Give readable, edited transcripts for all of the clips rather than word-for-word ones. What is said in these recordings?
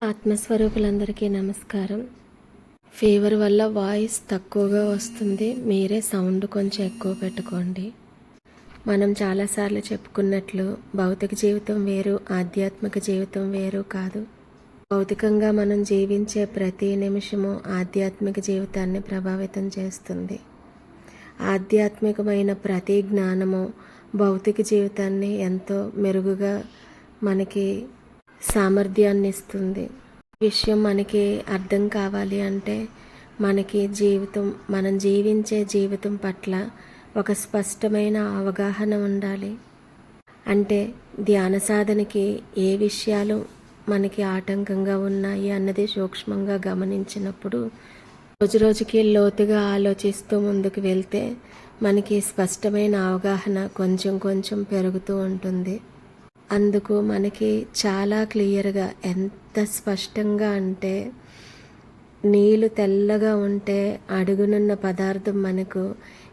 ఆత్మస్వరూపులందరికీ నమస్కారం. ఫీవర్ వల్ల వాయిస్ తక్కువగా వస్తుంది. మీరే సౌండ్ కొంచెం ఎక్కువ పెట్టుకోండి. మనం చాలాసార్లు చెప్పుకున్నట్లు భౌతిక జీవితం వేరు, ఆధ్యాత్మిక జీవితం వేరు కాదు. భౌతికంగా మనం జీవించే ప్రతి నిమిషము ఆధ్యాత్మిక జీవితాన్ని ప్రభావితం చేస్తుంది. ఆధ్యాత్మికమైన ప్రతి జ్ఞానము భౌతిక జీవితాన్ని ఎంతో మెరుగుగా మనకి సామర్థ్యాన్ని ఇస్తుంది. విషయం మనకి అర్థం కావాలి అంటే మనం జీవించే జీవితం పట్ల ఒక స్పష్టమైన అవగాహన ఉండాలి. అంటే ధ్యాన సాధనకి ఏ విషయాలు మనకి ఆటంకంగా ఉన్నాయి అన్నది సూక్ష్మంగా గమనించినప్పుడు రోజురోజుకి లోతుగా ఆలోచిస్తూ ముందుకు వెళ్తే మనకి స్పష్టమైన అవగాహన కొంచెం కొంచెం పెరుగుతూ ఉంటుంది. అందుకు మనకి చాలా క్లియర్గా, ఎంత స్పష్టంగా అంటే నీళ్ళు తెల్లగా ఉంటే అడుగునున్న పదార్థం మనకు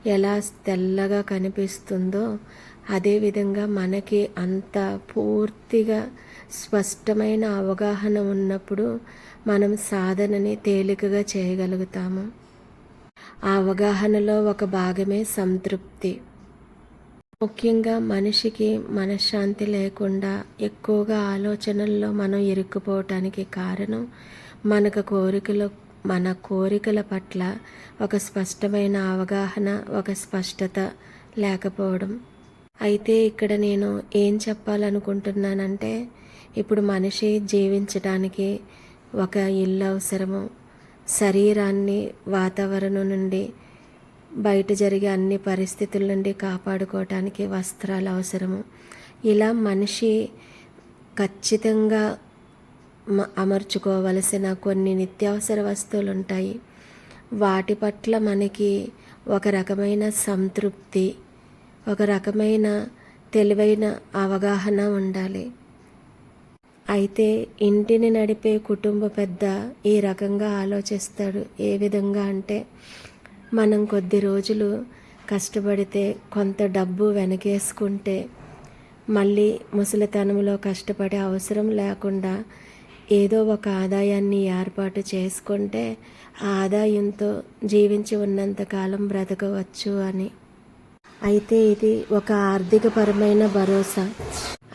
ఎలా తెల్లగా కనిపిస్తుందో అదేవిధంగా మనకి అంత పూర్తిగా స్పష్టమైన అవగాహన ఉన్నప్పుడు మనం సాధనని తేలికగా చేయగలుగుతాము. ఆ అవగాహనలో ఒక భాగమే సంతృప్తి. ముఖ్యంగా మనిషికి మనశ్శాంతి లేకుండా ఎక్కువగా ఆలోచనల్లో మనం ఇరుక్కుపోవటానికి కారణం మన కోరికల పట్ల ఒక స్పష్టమైన అవగాహన, ఒక స్పష్టత లేకపోవడం. అయితే ఇక్కడ నేను ఏం చెప్పాలనుకుంటున్నానంటే, ఇప్పుడు మనిషి జీవించడానికి ఒక ఇల్లు అవసరము, శరీరాన్ని వాతావరణం నుండి, బయట జరిగే అన్ని పరిస్థితుల నుండి కాపాడుకోవటానికి వస్త్రాలు అవసరము. ఇలా మనిషి ఖచ్చితంగా అమర్చుకోవలసిన కొన్ని నిత్యావసర వస్తువులు ఉంటాయి. వాటి పట్ల మనకి ఒక రకమైన సంతృప్తి, ఒక రకమైన తెలివైన అవగాహన ఉండాలి. అయితే ఇంటిని నడిపే కుటుంబ పెద్ద ఈ రకంగా ఆలోచిస్తాడు. ఏ విధంగా అంటే, మనం కొద్ది రోజులు కష్టపడితే కొంత డబ్బు వెనకేసుకుంటే మళ్ళీ ముసలితనంలో కష్టపడే అవసరం లేకుండా ఏదో ఒక ఆదాయాన్ని ఏర్పాటు చేసుకుంటే ఆ ఆదాయంతో జీవించి ఉన్నంతకాలం బ్రతకవచ్చు అని. అయితే ఇది ఒక ఆర్థికపరమైన భరోసా.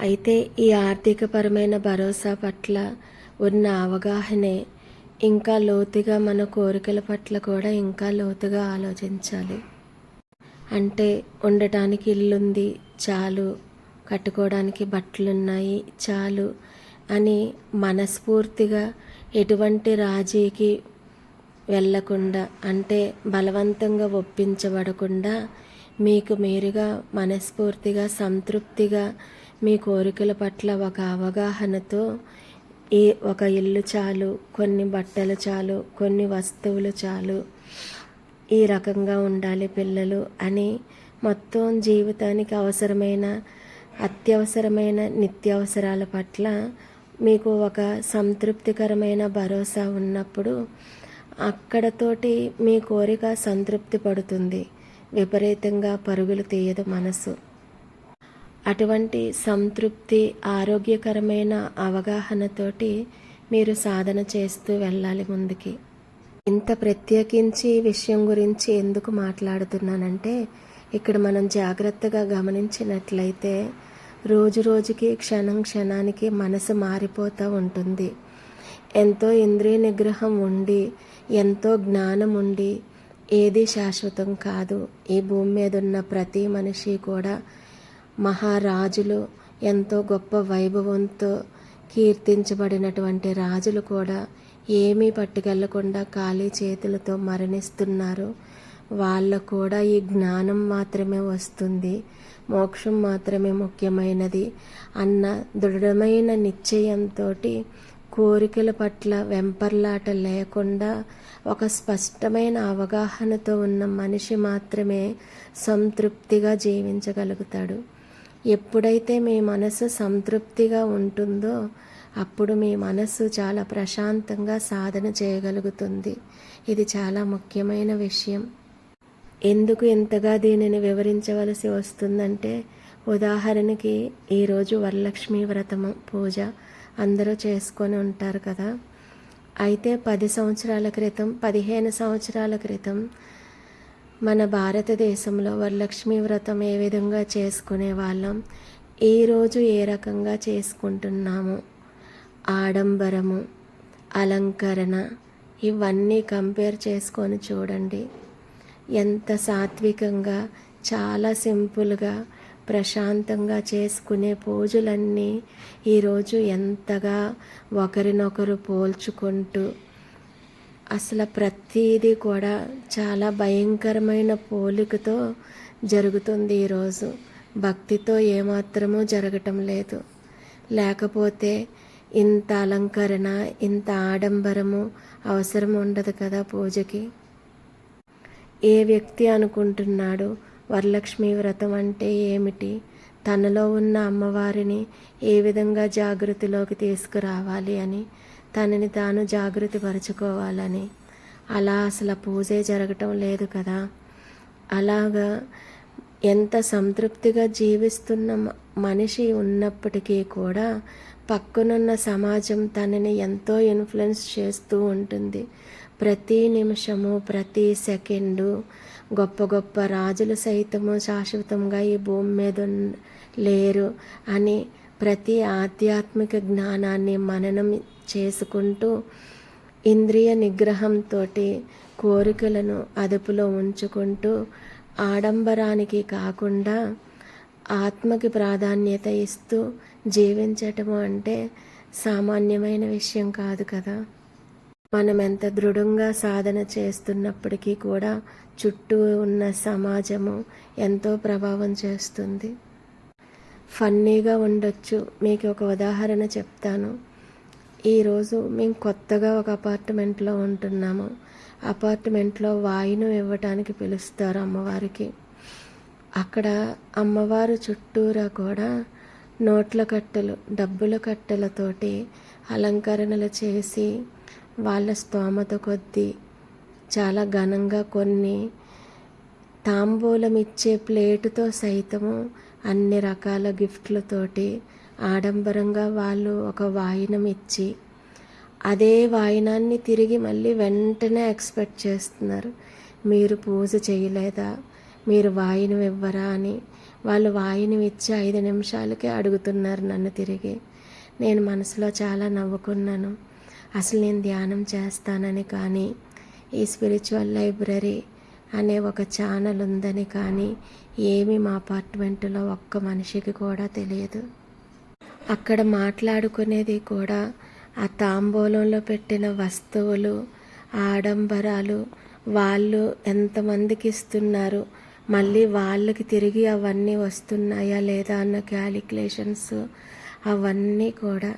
అయితే ఈ ఆర్థికపరమైన భరోసా పట్ల ఉన్న అవగాహనే ఇంకా లోతుగా మన కోరికల పట్ల కూడా ఇంకా లోతుగా ఆలోచించాలి. అంటే ఉండటానికి ఇల్లుంది చాలు, కట్టుకోవడానికి బట్టలున్నాయి చాలు అని మనస్ఫూర్తిగా ఎటువంటి రాజీకి వెళ్ళకుండా, అంటే బలవంతంగా ఒప్పించబడకుండా మీకు మీరుగా మనస్ఫూర్తిగా సంతృప్తిగా మీ కోరికల పట్ల ఒక అవగాహనతో ఒక ఇల్లు చాలు, కొన్ని బట్టలు చాలు, కొన్ని వస్తువులు చాలు, ఈ రకంగా ఉండాలి పిల్లలు అని మొత్తం జీవితానికి అవసరమైన అత్యవసరమైన నిత్యావసరాల పట్ల మీకు ఒక సంతృప్తికరమైన భరోసా ఉన్నప్పుడు అక్కడతోటి మీ కోరిక సంతృప్తి పడుతుంది. విపరీతంగా పరుగులు తీయదు మనసు. అటువంటి సంతృప్తి, ఆరోగ్యకరమైన అవగాహనతోటి మీరు సాధన చేస్తూ వెళ్ళాలి ముందుకి. ఇంత ప్రత్యేకించి విషయం గురించి ఎందుకు మాట్లాడుతున్నానంటే, ఇక్కడ మనం జాగ్రత్తగా గమనించినట్లయితే రోజు రోజుకి, క్షణం క్షణానికి మనసు మారిపోతూ ఉంటుంది. ఎంతో ఇంద్రియ నిగ్రహం ఉండి, ఎంతో జ్ఞానం ఉండి ఏది శాశ్వతం కాదు. ఈ భూమి మీద ఉన్న ప్రతి మనిషి కూడా మహారాజులు, ఎంతో గొప్ప వైభవంతో కీర్తించబడినటువంటి రాజులు కూడా ఏమీ పట్టుకెళ్లకుండా ఖాళీ చేతులతో మరణిస్తున్నారు. వాళ్ళకు కూడా ఈ జ్ఞానం మాత్రమే వస్తుంది, మోక్షం మాత్రమే ముఖ్యమైనది అన్న దృఢమైన నిశ్చయంతో, కోరికల పట్ల వెంపర్లాట లేకుండా ఒక స్పష్టమైన అవగాహనతో ఉన్న మనిషి మాత్రమే సంతృప్తిగా జీవించగలుగుతాడు. ఎప్పుడైతే మీ మనసు సంతృప్తిగా ఉంటుందో అప్పుడు మీ మనసు చాలా ప్రశాంతంగా సాధన చేయగలుగుతుంది. ఇది చాలా ముఖ్యమైన విషయం. ఎందుకు ఇంతగా దీనిని వివరించవలసి వస్తుందంటే, ఉదాహరణకి ఈరోజు వరలక్ష్మీ వ్రతము పూజ, అందరూ చేసుకొని ఉంటారు కదా. అయితే 10 సంవత్సరాల క్రితం, 15 సంవత్సరాల క్రితం మన భారతదేశంలో వరలక్ష్మి వ్రతం ఏ విధంగా చేసుకునే వాళ్ళం, ఈరోజు ఏ రకంగా చేసుకుంటున్నాము, ఆడంబరము, అలంకరణ ఇవన్నీ కంపేర్ చేసుకొని చూడండి. ఎంత సాత్వికంగా, చాలా సింపుల్గా, ప్రశాంతంగా చేసుకునే పూజలన్నీ ఈరోజు ఎంతగా ఒకరినొకరు పోల్చుకుంటూ, అసలు ప్రతిదీ కూడా చాలా భయంకరమైన పోలికతో జరుగుతుంది ఈరోజు. భక్తితో ఏమాత్రమూ జరగటం లేదు. లేకపోతే ఇంత అలంకరణ, ఇంత ఆడంబరము అవసరం ఉండదు కదా పూజకి. ఏ వ్యక్తి అనుకుంటున్నాడు వరలక్ష్మి వ్రతం అంటే ఏమిటి, తనలో ఉన్న అమ్మవారిని ఏ విధంగా జాగృతిలోకి తీసుకురావాలి అని, తనని తాను జాగృతి పరుచుకోవాలని. అలా అసలు పూజే జరగటం లేదు కదా. అలాగా ఎంత సంతృప్తిగా జీవిస్తున్న మనిషి ఉన్నప్పటికీ కూడా పక్కనున్న సమాజం తనని ఎంతో ఇన్ఫ్లుయెన్స్ చేస్తూ ఉంటుంది. ప్రతి నిమిషము, ప్రతి సెకండు గొప్ప గొప్ప రాజులు సైతము శాశ్వతంగా ఈ భూమి మీద లేరు అని ప్రతి ఆధ్యాత్మిక జ్ఞానాన్ని మననం చేసుకుంటూ ఇంద్రియ నిగ్రహంతో కోరికలను అదుపులో ఉంచుకుంటూ ఆడంబరానికి కాకుండా ఆత్మకి ప్రాధాన్యత ఇస్తూ జీవించటము అంటే సామాన్యమైన విషయం కాదు కదా. మనం ఎంత దృఢంగా సాధన చేస్తున్నప్పటికీ కూడా చుట్టూ ఉన్న సమాజము ఎంతో ప్రభావం చేస్తుంది. ఫన్నీగా ఉండొచ్చు. మీకు ఒక ఉదాహరణ చెప్తాను. ఈరోజు మేము కొత్తగా ఒక అపార్ట్మెంట్లో ఉంటున్నాము. అపార్ట్మెంట్లో వాయినం ఇవ్వటానికి పిలుస్తారు అమ్మవారికి. అక్కడ అమ్మవారు చుట్టూరా కూడా నోట్ల కట్టెలు, డబ్బుల కట్టెలతోటి అలంకరణలు చేసి వాళ్ళ స్తోమత కొద్దీ చాలా ఘనంగా కొన్ని తాంబూలం ఇచ్చే ప్లేటుతో సైతము అన్ని రకాల గిఫ్ట్లతోటి ఆడంబరంగా వాళ్ళు ఒక వాయినం ఇచ్చి అదే వాయినాన్ని తిరిగి మళ్ళీ వెంటనే ఎక్స్పెక్ట్ చేస్తున్నారు. మీరు పూజ చేయలేదా, మీరు వాయినం ఇవ్వరా అని. వాళ్ళు వాయినం ఇచ్చి 5 నిమిషాలకే అడుగుతున్నారు నన్ను తిరిగి. నేను మనసులో చాలా నవ్వుకున్నాను. అసలు నేను ధ్యానం చేస్తానని కానీ, ఈ స్పిరిచువల్ లైబ్రరీ అనే ఒక ఛానల్ ఉందని కానీ ఏమీ మా అపార్ట్మెంట్లో ఒక్క మనిషికి కూడా తెలియదు. అక్కడ మాట్లాడుకునేది కూడా ఆ తాంబూలంలో పెట్టిన వస్తువులు, ఆడంబరాలు, వాళ్ళు ఎంతమందికి ఇస్తున్నారు, మళ్ళీ వాళ్ళకి తిరిగి అవన్నీ వస్తున్నాయా లేదా అన్న క్యాలిక్యులేషన్స్, అవన్నీ కూడా.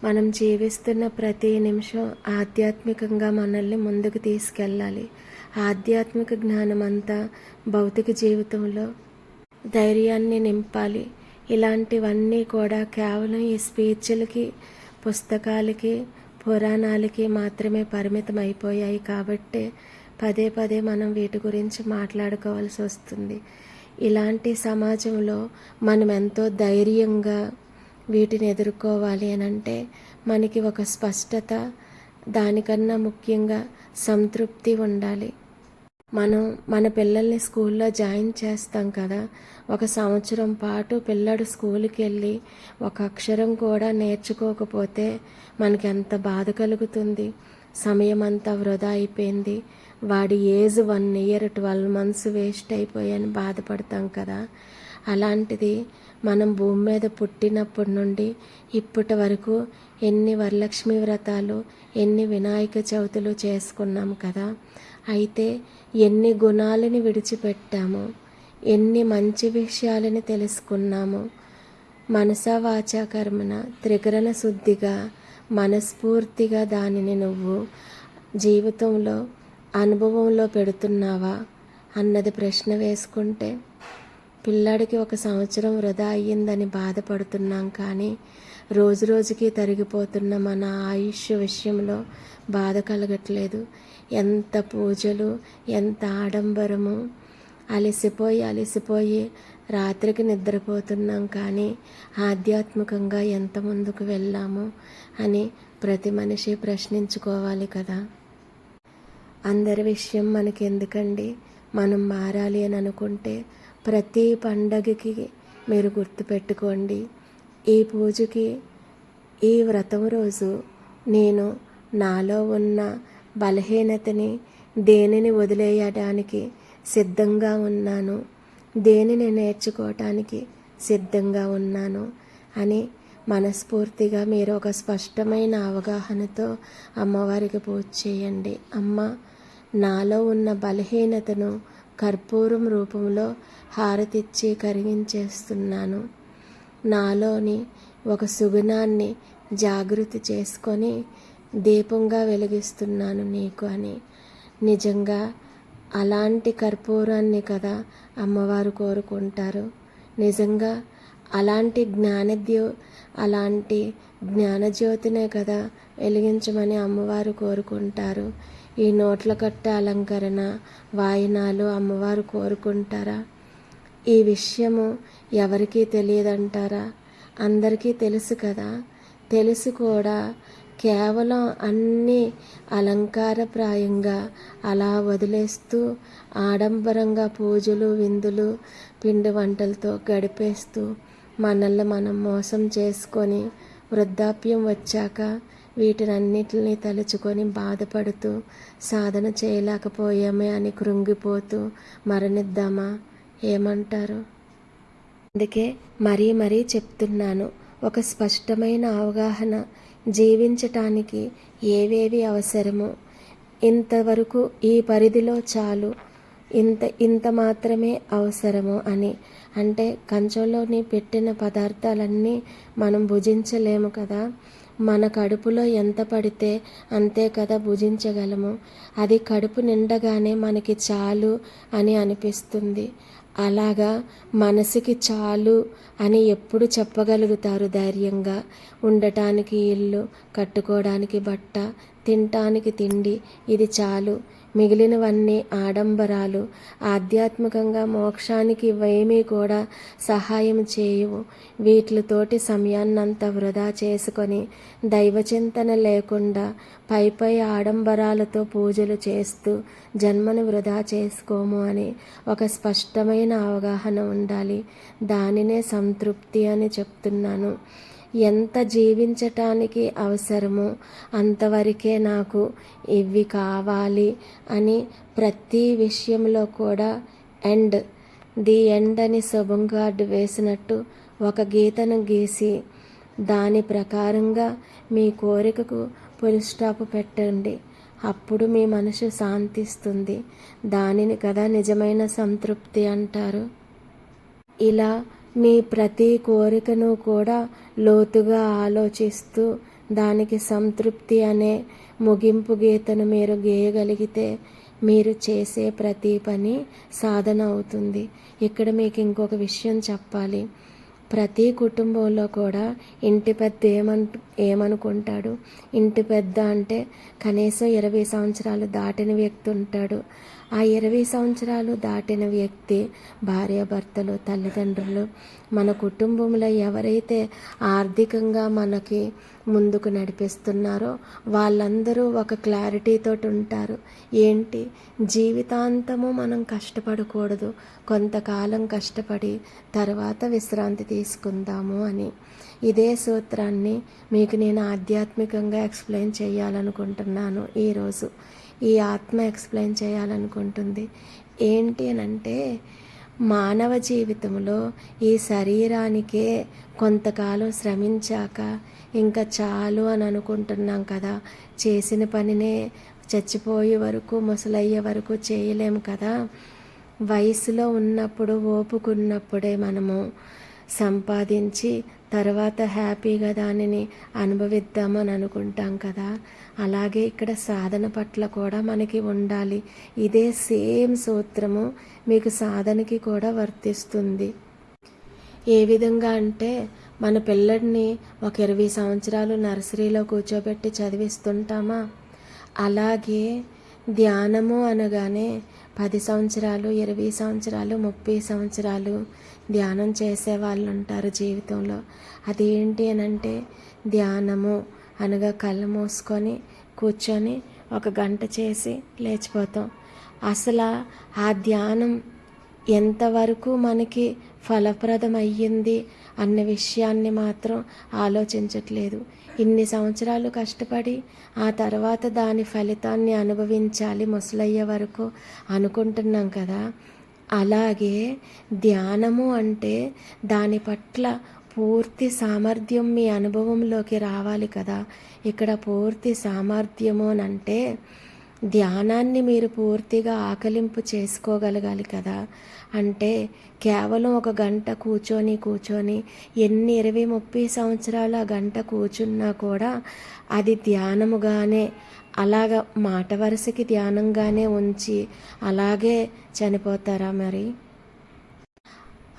మనం జీవిస్తున్న ప్రతి నిమిషం ఆధ్యాత్మికంగా మనల్ని ముందుకు తీసుకెళ్ళాలి. ఆధ్యాత్మిక జ్ఞానం అంతా భౌతిక జీవితంలో ధైర్యాన్ని నింపాలి. ఇలాంటివన్నీ కూడా కేవలం ఈ స్పీచ్లకి, పుస్తకాలకి, పురాణాలకి మాత్రమే పరిమితం అయిపోయాయి. కాబట్టి పదే పదే మనం వీటి గురించి మాట్లాడుకోవాల్సి వస్తుంది. ఇలాంటి సమాజంలో మనం ఎంతో ధైర్యంగా వీటిని ఎదుర్కోవాలి అని అంటే మనకి ఒక స్పష్టత, దానికన్నా ముఖ్యంగా సంతృప్తి ఉండాలి. మనం మన పిల్లల్ని స్కూల్లో జాయిన్ చేస్తాం కదా. 1 సంవత్సరం పాటు పిల్లడు స్కూల్కి వెళ్ళి ఒక అక్షరం కూడా నేర్చుకోకపోతే మనకి ఎంత బాధ కలుగుతుంది. సమయం అంతా వృధా అయిపోయింది, వాడి ఏజ్ 1 year 12 months వేస్ట్ అయిపోయాయని బాధపడతాం కదా. అలాంటిది మనం భూమి మీద పుట్టినప్పటి నుండి ఇప్పటి వరకు ఎన్ని వరలక్ష్మి వ్రతాలు, ఎన్ని వినాయక చవితులు చేసుకున్నాం కదా. అయితే ఎన్ని గుణాలని విడిచిపెట్టాము, ఎన్ని మంచి విషయాలని తెలుసుకున్నాము. మనసా వాచా కర్మణ త్రికరణ శుద్ధిగా మనస్ఫూర్తిగా దానిని నువ్వు జీవితంలో అనుభవంలో పెడుతున్నావా అన్నది ప్రశ్న వేసుకుంటే, పిల్లాడికి 1 సంవత్సరం వృధా అయ్యిందని బాధపడుతున్నాం కానీ రోజు రోజుకి తరిగిపోతున్న మన ఆయుష్ విషయంలో బాధ కలగట్లేదు. ఎంత పూజలు, ఎంత ఆడంబరము. అలసిపోయి రాత్రికి నిద్రపోతున్నాం కానీ ఆధ్యాత్మికంగా ఎంత ముందుకు వెళ్ళాము అని ప్రతి మనిషి ప్రశ్నించుకోవాలి కదా. అందరి విషయం మనకి ఎందుకండి, మనం మారాలి అని అనుకుంటే ప్రతి పండగకి మీరు గుర్తుపెట్టుకోండి, ఈ పూజకి ఈ వ్రతం రోజు నేను నాలో ఉన్న బలహీనతని దేనిని వదిలేయడానికి సిద్ధంగా ఉన్నాను, దేనిని నేర్చుకోవటానికి సిద్ధంగా ఉన్నాను అని మనస్ఫూర్తిగా మీరు ఒక స్పష్టమైన అవగాహనతో అమ్మవారికి పూజ చేయండి. అమ్మ, నాలో ఉన్న బలహీనతను కర్పూరం రూపంలో హారతిచ్చి కరిగించేస్తున్నాను. నాలోని ఒక సుగుణాన్ని జాగృతి చేసుకొని దీపంగా వెలిగిస్తున్నాను నీకు అని. నిజంగా అలాంటి కర్పూరాన్ని కదా అమ్మవారు కోరుకుంటారు. నిజంగా అలాంటి జ్ఞానజ్యోతినే కదా వెలిగించమని అమ్మవారు కోరుకుంటారు. ఈ నోట్ల కట్ట అలంకరణ వాయినాలు అమ్మవారు కోరుకుంటారా? ఈ విషయము ఎవరికీ తెలియదంటారా? అందరికీ తెలుసు కదా. తెలుసు కూడా కేవలం అన్నీ అలంకారప్రాయంగా అలా వదిలేస్తూ ఆడంబరంగా పూజలు విందులు పిండి వంటలతో గడిపేస్తూ మనల్ని మనం మోసం చేసుకొని వృద్ధాప్యం వచ్చాక వీటినన్నిటిని తలుచుకొని బాధపడుతూ సాధన చేయలేకపోయామే అని కృంగిపోతూ మరణిద్దామా? ఏమంటారు? అందుకే మరీ చెప్తున్నాను, ఒక స్పష్టమైన అవగాహన జీవించటానికి ఏవేవి అవసరమో ఇంతవరకు ఈ పరిధిలో చాలు, ఇంత మాత్రమే అవసరము అని. అంటే కంచంలోని పెట్టిన పదార్థాలన్నీ మనం భుజించలేము కదా. మన కడుపులో ఎంత పడితే అంతే కదా భుజించగలము. అది కడుపు నిండగానే మనకి చాలు అని అనిపిస్తుంది. అలాగా మనసుకి చాలు అని ఎప్పుడు చెప్పగలుగుతారు ధైర్యంగా? ఉండటానికి ఇల్లు, కట్టుకోవడానికి బట్ట, తినటానికి తిండి, ఇది చాలు, మిగిలినవన్నీ ఆడంబరాలు. ఆధ్యాత్మికంగా మోక్షానికి ఇవేమీ కూడా సహాయం చేయవు. వీటితోటి సమయాన్నంతా వృధా చేసుకొని దైవచింతన లేకుండా పై ఆడంబరాలతో పూజలు చేస్తూ జన్మను వృధా చేసుకోము అని ఒక స్పష్టమైన అవగాహన ఉండాలి. దానినే సంతృప్తి అని చెప్తున్నాను. ఎంత జీవించటానికి అవసరమో అంతవరకే నాకు ఇవి కావాలి అని ప్రతి విషయంలో కూడా ది ఎండ్ అని శుభం కార్డు వేసినట్టు ఒక గీతను గీసి దాని ప్రకారంగా మీ కోరికకు ఫుల్ స్టాప్ పెట్టండి. అప్పుడు మీ మనసు శాంతిస్తుంది. దానిని కదా నిజమైన సంతృప్తి అంటారు. ఇలా మీ ప్రతి కోరికను కూడా లోతుగా ఆలోచిస్తూ దానికి సంతృప్తి అనే ముగింపు గీతను మీరు గీయగలిగితే మీరు చేసే ప్రతి పని సాధన అవుతుంది. ఇక్కడ మీకు ఇంకొక విషయం చెప్పాలి. ప్రతి కుటుంబంలో కూడా ఇంటి పెద్ద ఏమనుకుంటాడు? ఇంటి పెద్ద అంటే కనీసం 20 సంవత్సరాలు దాటిన వ్యక్తి ఉంటాడు. ఆ 20 సంవత్సరాలు దాటిన వ్యక్తి భార్యాభర్తలు, తల్లిదండ్రులు, మన కుటుంబంలో ఎవరైతే ఆర్థికంగా మనకి ముందుకు నడిపిస్తున్నారో వాళ్ళందరూ ఒక క్లారిటీతో ఉంటారు. ఏంటి, జీవితాంతము మనం కష్టపడకూడదు, కొంతకాలం కష్టపడి తర్వాత విశ్రాంతి తీసుకుందాము అని. ఇదే సూత్రాన్ని మీకు నేను ఆధ్యాత్మికంగా ఎక్స్ప్లెయిన్ చేయాలనుకుంటున్నాను ఈరోజు. ఈ ఆత్మ ఎక్స్ప్లెయిన్ చేయాలనుకుంటుంది. ఏంటి అనంటే, మానవ జీవితంలో ఈ శరీరానికే కొంతకాలం శ్రమించాక ఇంకా చాలు అని అనుకుంటున్నాం కదా. చేసిన పనినే చచ్చిపోయే వరకు, ముసలయ్యే వరకు చేయలేము కదా. వయసులో ఉన్నప్పుడు ఓపుకున్నప్పుడే మనము సంపాదించి తర్వాత హ్యాపీగా దానిని అనుభవిద్దామని అనుకుంటాం కదా. అలాగే ఇక్కడ సాధన పట్ల కూడా మనకి ఉండాలి. ఇదే సేమ్ సూత్రము మీకు సాధనకి కూడా వర్తిస్తుంది. ఏ విధంగా అంటే, మన పిల్లడిని ఒక 20 సంవత్సరాలు నర్సరీలో కూర్చోబెట్టి చదివిస్తుంటామా? అలాగే ధ్యానము అనగానే 10 సంవత్సరాలు, 20 సంవత్సరాలు, 30 సంవత్సరాలు ధ్యానం చేసే వాళ్ళు ఉంటారు జీవితంలో. అదేంటి అని అంటే ధ్యానము అనగా కళ్ళు మూసుకొని కూర్చొని 1 గంట చేసి లేచిపోతాం. అసలు ఆ ధ్యానం ఎంతవరకు మనకి ఫలప్రదం అయ్యింది అన్న విషయాన్ని మాత్రం ఆలోచించట్లేదు. ఇన్ని సంవత్సరాలు కష్టపడి ఆ తర్వాత దాని ఫలితాన్ని అనుభవించాలి ముసలయ్యే వరకు అనుకుంటున్నాం కదా. అలాగే ధ్యానము అంటే దాని పట్ల పూర్తి సామర్థ్యం మీ అనుభవంలోకి రావాలి కదా. ఇక్కడ పూర్తి సామర్థ్యము అంటే ధ్యానాన్ని మీరు పూర్తిగా ఆకలింపు చేసుకోగలగాలి కదా. అంటే కేవలం 1 గంట కూర్చొని ఎన్ని 20-30 సంవత్సరాలు ఆ గంట కూర్చున్నా కూడా అది ధ్యానముగానే అలాగ మాట వరుసకి ధ్యానంగానే ఉంచి అలాగే చనిపోతారా మరి?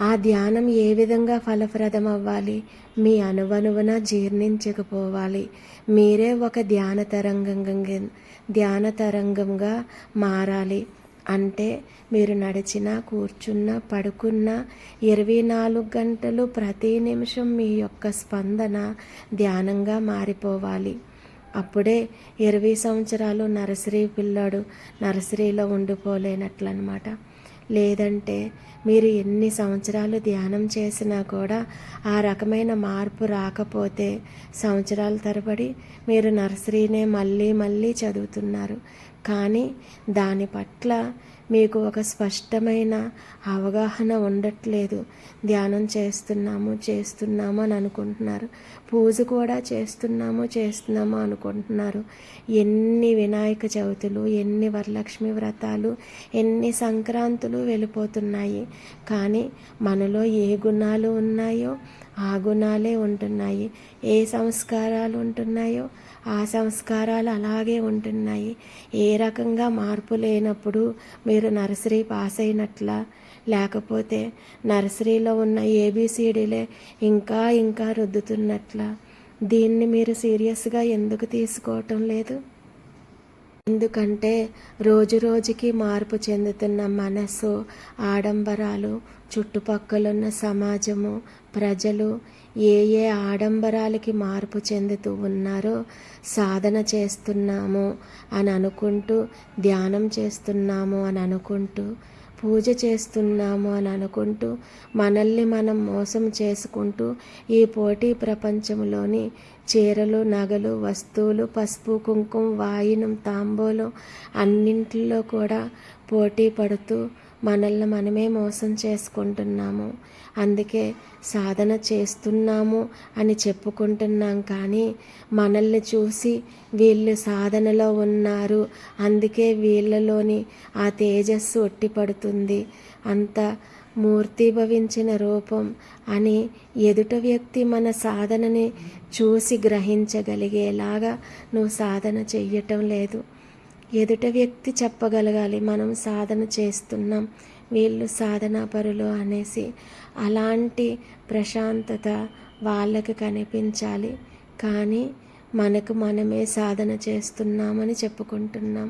ఆ ధ్యానం ఏ విధంగా ఫలప్రదం అవ్వాలి? మీ అనువనువున జీర్ణించకపోవాలి. మీరే ఒక ధ్యాన తరంగంగా మారాలి. అంటే మీరు నడిచినా, కూర్చున్నా, పడుకున్నా 24 గంటలు ప్రతి నిమిషం మీ యొక్క స్పందన ధ్యానంగా మారిపోవాలి. అప్పుడే 20 సంవత్సరాలు నర్సరీ పిల్లాడు నర్సరీలో ఉండిపోలేనట్లనమాట. లేదంటే మీరు ఎన్ని సంవత్సరాలు ధ్యానం చేసినా కూడా ఆ రకమైన మార్పు రాకపోతే సంవత్సరాల తరబడి మీరు నర్సరీనే మళ్ళీ చదువుతున్నారు. కానీ దాని పట్ల మీకు ఒక స్పష్టమైన అవగాహన ఉండట్లేదు. ధ్యానం చేస్తున్నాము అని అనుకుంటున్నారు. పూజ కూడా చేస్తున్నాము అనుకుంటున్నారు. ఎన్ని వినాయక చవితులు, ఎన్ని వరలక్ష్మి వ్రతాలు, ఎన్ని సంక్రాంతులు వెళ్ళిపోతున్నాయి. కానీ మనలో ఏ గుణాలు ఉన్నాయో ఆ గుణాలే ఉంటున్నాయి. ఏ సంస్కారాలు ఉంటున్నాయో ఆ సంస్కారాలు అలాగే ఉంటున్నాయి. ఏ రకంగా మార్పు లేనప్పుడు మీరు నర్సరీ పాస్ అయినట్లా, లేకపోతే నర్సరీలో ఉన్న ఏబిసిడీలే ఇంకా రుద్దుతున్నట్లా. దీన్ని మీరు సీరియస్గా ఎందుకు తీసుకోవటం లేదు? ఎందుకంటే రోజుకి మార్పు చెందుతున్న మనసు, ఆడంబరాలు, చుట్టుపక్కలున్న సమాజము, ప్రజలు ఏ ఆడంబరాలకి మార్పు చెందుతూ ఉన్నారో సాధన చేస్తున్నాము అని అనుకుంటూ, ధ్యానం చేస్తున్నాము అని అనుకుంటూ, పూజ చేస్తున్నాము అని అనుకుంటూ మనల్ని మనం మోసం చేసుకుంటూ ఈ పోటీ ప్రపంచంలోని చీరలు, నగలు, వస్తువులు, పసుపు, కుంకుమ, వాయినం, తాంబూలం అన్నింటిలో కూడా పోటీ పడుతూ మనల్ని మనమే మోసం చేసుకుంటున్నాము. అందుకే సాధన చేస్తున్నాము అని చెప్పుకుంటున్నాం, కానీ మనల్ని చూసి వీళ్ళు సాధనలో ఉన్నారు, అందుకే వీళ్ళలోని ఆ తేజస్సు ఒట్టిపడుతుంది, అంత మూర్తిభవించిన రూపం అని ఎదుట వ్యక్తి మన సాధనని చూసి గ్రహించగలిగేలాగా నువ్వు సాధన చెయ్యటం లేదు. ఎదుట వ్యక్తి చెప్పగలగాలి మనం సాధన చేస్తున్నాం, వీళ్ళు సాధనా పరులు అనేసి. అలాంటి ప్రశాంతత వాళ్ళకి కనిపించాలి. కానీ మనకు మనమే సాధన చేస్తున్నామని చెప్పుకుంటున్నాం.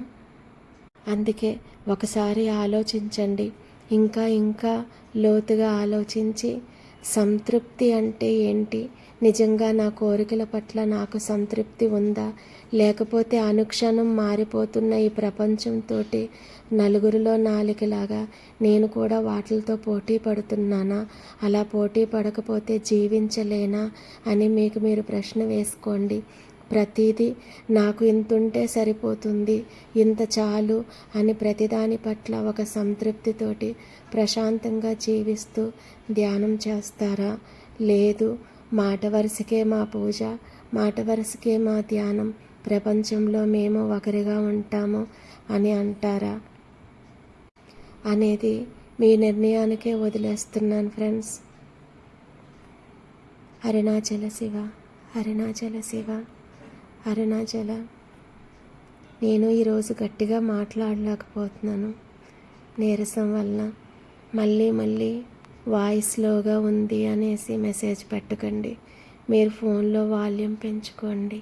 అందుకే ఒకసారి ఆలోచించండి. ఇంకా లోతుగా ఆలోచించి సంతృప్తి అంటే ఏంటి, నిజంగా నా కోరికల పట్ల నాకు సంతృప్తి ఉందా, లేకపోతే అనుక్షణం మారిపోతున్న ఈ ప్రపంచంతో నలుగురిలో నాలుకలాగా నేను కూడా వాటితో పోటీ పడుతున్నానా, అలా పోటీ పడకపోతే జీవించలేనా అని మీకు మీరు ప్రశ్న వేసుకోండి. ప్రతిదీ నాకు ఇంతుంటే సరిపోతుంది, ఇంత చాలు అని ప్రతిదాని పట్ల ఒక సంతృప్తితోటి ప్రశాంతంగా జీవిస్తూ ధ్యానం చేస్తారా? లేదు, మాట వరుసకే మా పూజ, మాట వరుసకే మా ధ్యానం, ప్రపంచంలో మేము ఒకరిగా ఉంటాము అని అంటారా అనేది మీ నిర్ణయానికే వదిలేస్తున్నాను ఫ్రెండ్స్. అరుణాచల శివ, అరుణాచల శివ, అరుణాచల. నేను ఈరోజు గట్టిగా మాట్లాడలేకపోతున్నాను నీరసం వలన. మళ్ళీ వాయిస్ లోగా ఉంది అనేసి మెసేజ్ పెట్టకండి. మీరు ఫోన్లో వాల్యూమ్ పెంచుకోండి.